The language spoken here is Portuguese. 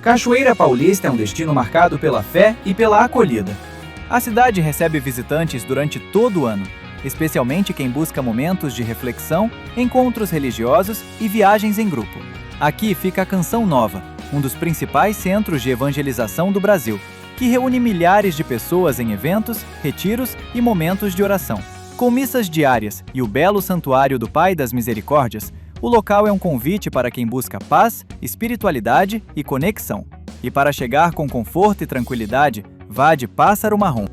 Cachoeira Paulista é um destino marcado pela fé e pela acolhida. A cidade recebe visitantes durante todo o ano, especialmente quem busca momentos de reflexão, encontros religiosos e viagens em grupo. Aqui fica a Canção Nova, um dos principais centros de evangelização do Brasil, que reúne milhares de pessoas em eventos, retiros e momentos de oração. Com missas diárias e o belo Santuário do Pai das Misericórdias, o local é um convite para quem busca paz, espiritualidade e conexão. E para chegar com conforto e tranquilidade, vá de Pássaro Marrom.